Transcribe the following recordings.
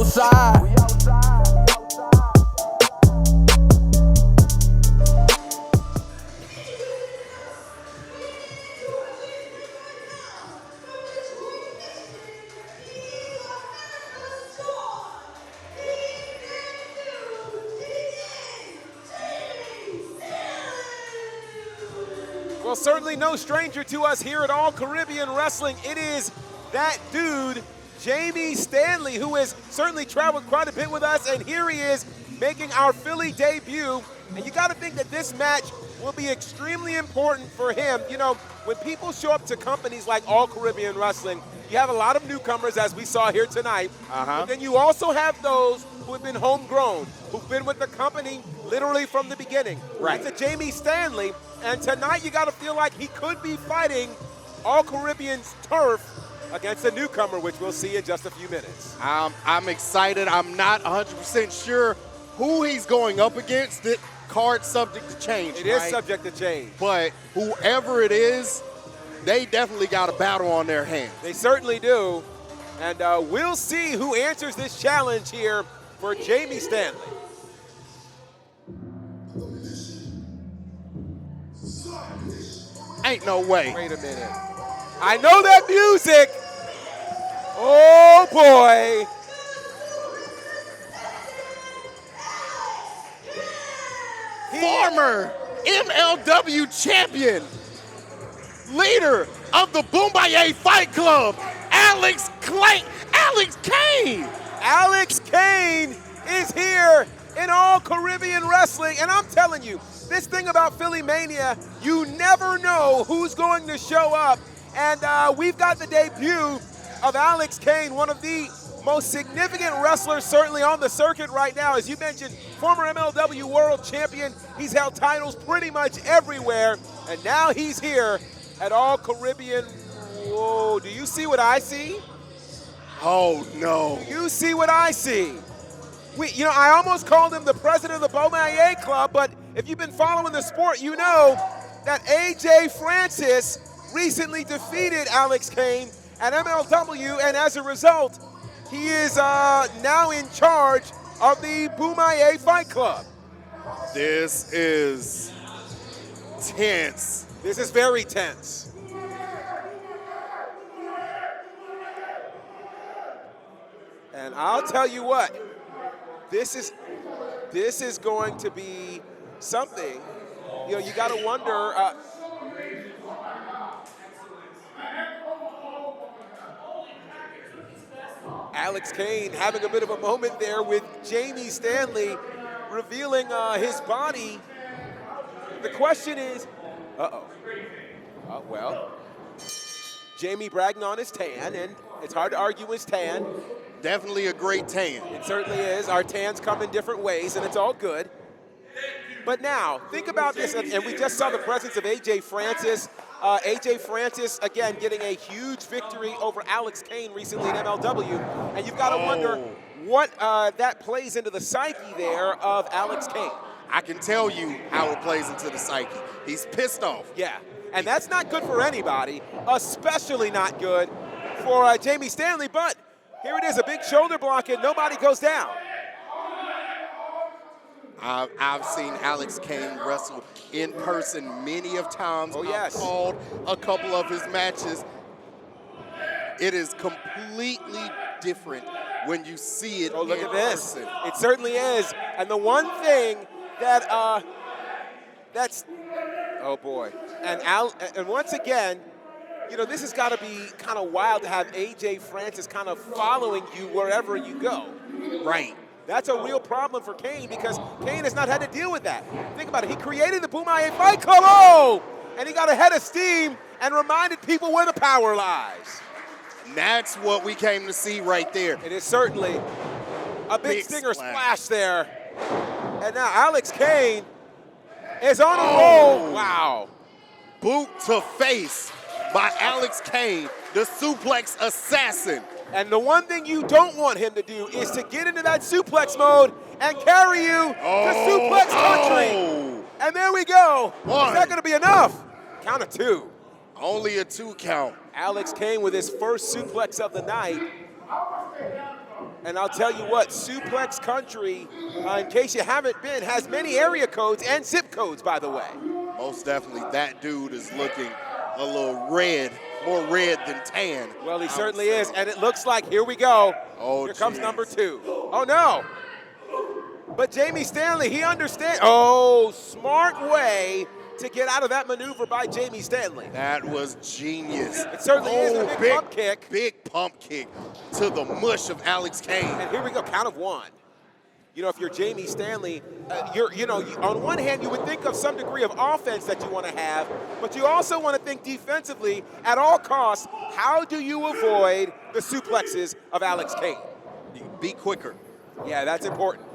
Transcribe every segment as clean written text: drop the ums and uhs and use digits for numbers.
outside. Well, certainly no stranger to us here at All Caribbean Wrestling. It is that dude, Jamie Stanley, who has certainly traveled quite a bit with us, and here he is making our Philly debut. And you got to think that this match will be extremely important for him. You know, when people show up to companies like All Caribbean Wrestling, you have a lot of newcomers, as we saw here tonight. But then you also have those who have been homegrown, who've been with the company literally from the beginning. Right. That's a Jamie Stanley. And tonight you got to feel like he could be fighting All Caribbean's turf against a newcomer, which we'll see in just a few minutes. I'm excited. I'm not 100% sure who he's going up against. The card's subject to change, It is subject to change. But whoever it is, they definitely got a battle on their hands. They certainly do. And we'll see who answers this challenge here for Jamie Stanley. Ain't no way. Wait a minute. I know that music. Oh, boy. Former MLW champion, leader of the Boombaye Fight Club, Alex Kane. Alex Kane is here in All Caribbean Wrestling. And I'm telling you, this thing about Philly Mania, you never know who's going to show up. And we've got the debut of Alex Kane, one of the most significant wrestlers certainly on the circuit right now. As you mentioned, former MLW World Champion. He's held titles pretty much everywhere. And now he's here at All Caribbean. Whoa, do you see what I see? Oh, no. You see what I see. I almost called him the president of the Bomaye Club, but if you've been following the sport, you know that AJ Francis recently defeated Alex Kane at MLW, and as a result, he is now in charge of the Bomaye Fight Club. This is tense. This is very tense. And I'll tell you what, this is going to be something. You know, you got to wonder. Alex Kane having a bit of a moment there with Jamie Stanley revealing his body. The question is, well, Jamie bragging on his tan, and it's hard to argue his tan. Definitely a great tan. It certainly is. Our tans come in different ways, and it's all good. But now, think about this, and we just saw the presence of AJ Francis. AJ Francis, again, getting a huge victory over Alex Kane recently in MLW. And you've got to wonder what that plays into the psyche there of Alex Kane. I can tell you how it plays into the psyche. He's pissed off. Yeah, and that's not good for anybody, especially not good for Jamie Stanley. But here it is, a big shoulder block, and nobody goes down. I've seen Alex Kane wrestle in person many of times. Oh, yes. I've called a couple of his matches. It is completely different when you see it. Oh, look in at this. person. It certainly is. And the one thing that that's, oh boy. And once again, you know, this has got to be kind of wild to have AJ Francis kind of following you wherever you go. Right. That's a real problem for Kane because Kane has not had to deal with that. Think about it. He created the Boombaye Fight Club. Oh! And he got a head of steam and reminded people where the power lies. And that's what we came to see right there. It is certainly a big stinger splash there. And now Alex Kane is on a roll. Wow. Boot to face by Alex Kane, the suplex assassin. And the one thing you don't want him to do is to get into that suplex mode and carry you to suplex country. And there we go. Is that going to be enough? Count of two. Only a 2 count. Alex Kane with his first suplex of the night. And I'll tell you what, Suplex Country, in case you haven't been, has many area codes and zip codes, by the way. Most definitely, that dude is looking a little red, more red than tan. Well, he certainly is, and it looks like, here we go. Oh, here comes number 2. Oh, no. But Jamie Stanley, he understands. Oh, smart way to get out of that maneuver by Jamie Stanley. That was genius. It certainly is a big pump kick. Big pump kick to the mush of Alex Kane. And here we go, count of 1. You know, if you're Jamie Stanley, on one hand, you would think of some degree of offense that you want to have, but you also want to think defensively at all costs, how do you avoid the suplexes of Alex Kane? Be quicker. Yeah, that's important.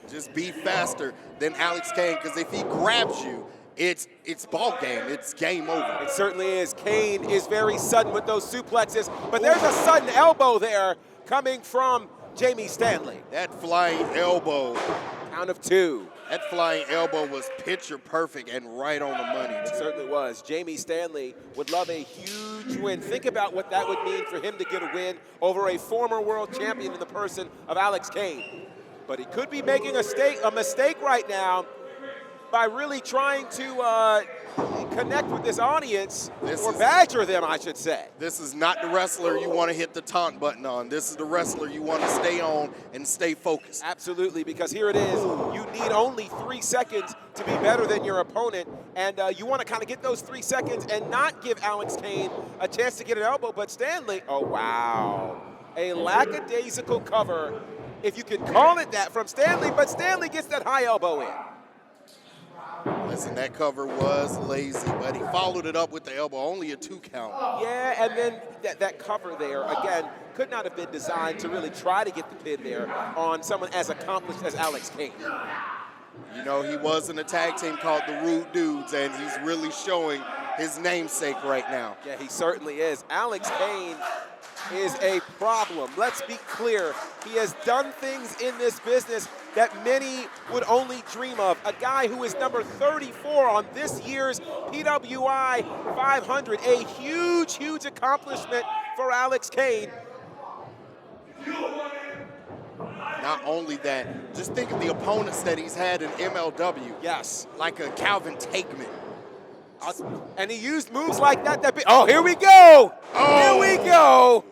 Just be faster than Alex Kane, because if he grabs you, it's ball game. It's game over. It certainly is. Kane is very sudden with those suplexes, but there's a sudden elbow there coming from Jamie Stanley. That flying elbow. Count of 2. That flying elbow was picture perfect and right on the money. It certainly was. Jamie Stanley would love a huge win. Think about what that would mean for him to get a win over a former world champion in the person of Alex Kane. But he could be making a mistake right now by really trying to connect with this audience, or badger them, I should say. This is not the wrestler you want to hit the taunt button on. This is the wrestler you want to stay on and stay focused. Absolutely, because here it is. You need only 3 seconds to be better than your opponent, and you want to kind of get those 3 seconds and not give Alex Kane a chance to get an elbow, but Stanley, oh wow. A lackadaisical cover, if you can call it that, from Stanley, but Stanley gets that high elbow in. Listen, that cover was lazy, but he followed it up with the elbow, only a 2 count. Yeah, and then that cover there, again, could not have been designed to really try to get the pin there on someone as accomplished as Alex Kane. You know, he was in a tag team called the Rude Dudes, and he's really showing his namesake right now. Yeah, he certainly is. Alex Kane is a problem. Let's be clear. He has done things in this business that many would only dream of. A guy who is number 34 on this year's PWI 500. A huge, huge accomplishment for Alex Kane. Not only that, just think of the opponents that he's had in MLW. Yes. Like a Calvin Takeman. And he used moves like that. Oh, here we go. Oh. Here we go.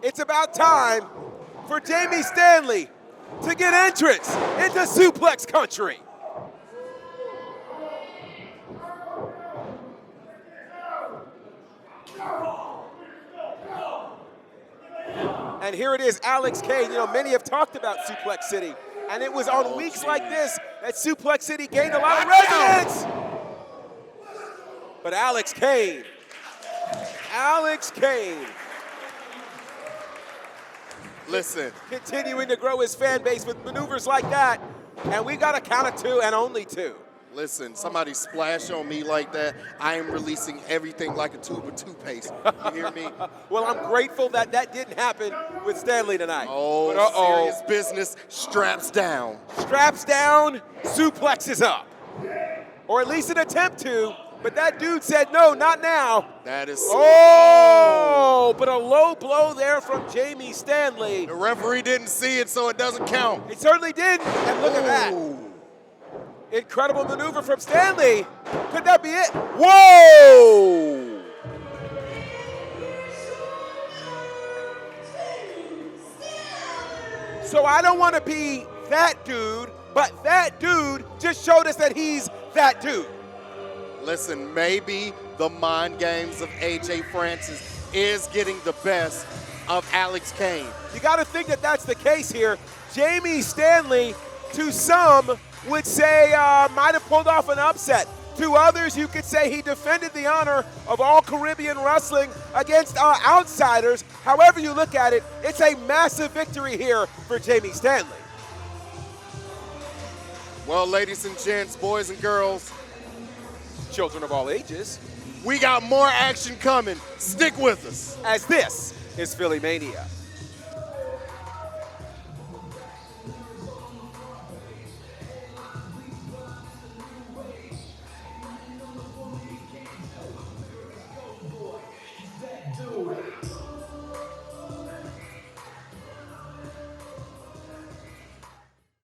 It's about time for Jamie Stanley to get entrance into Suplex Country. And here it is, Alex Kane. You know, many have talked about Suplex City, and it was on weeks like this that Suplex City gained a lot of resonance. But Alex Kane, listen, continuing to grow his fan base with maneuvers like that, and we got a count of 2 and only 2. Listen, somebody splash on me like that, I am releasing everything like a tube of toothpaste. You hear me? Well, I'm grateful that that didn't happen with Stanley tonight. Oh, serious business. Straps down. Straps down, suplexes up. Or at least an attempt to, but that dude said, no, not now. That is Oh, but a low blow there from Jamie Stanley. The referee didn't see it, so it doesn't count. He certainly didn't, and look at that. Incredible maneuver from Stanley. Could that be it? Whoa! So I don't want to be that dude, but that dude just showed us that he's that dude. Listen, maybe the mind games of AJ Francis is getting the best of Alex Kane. You got to think that that's the case here. Jamie Stanley, to some, would say might have pulled off an upset. To others, you could say he defended the honor of all Caribbean wrestling against outsiders. However you look at it, it's a massive victory here for Jamie Stanley. Well, ladies and gents, boys and girls, children of all ages, we got more action coming. Stick with us. As this is Philly Mania.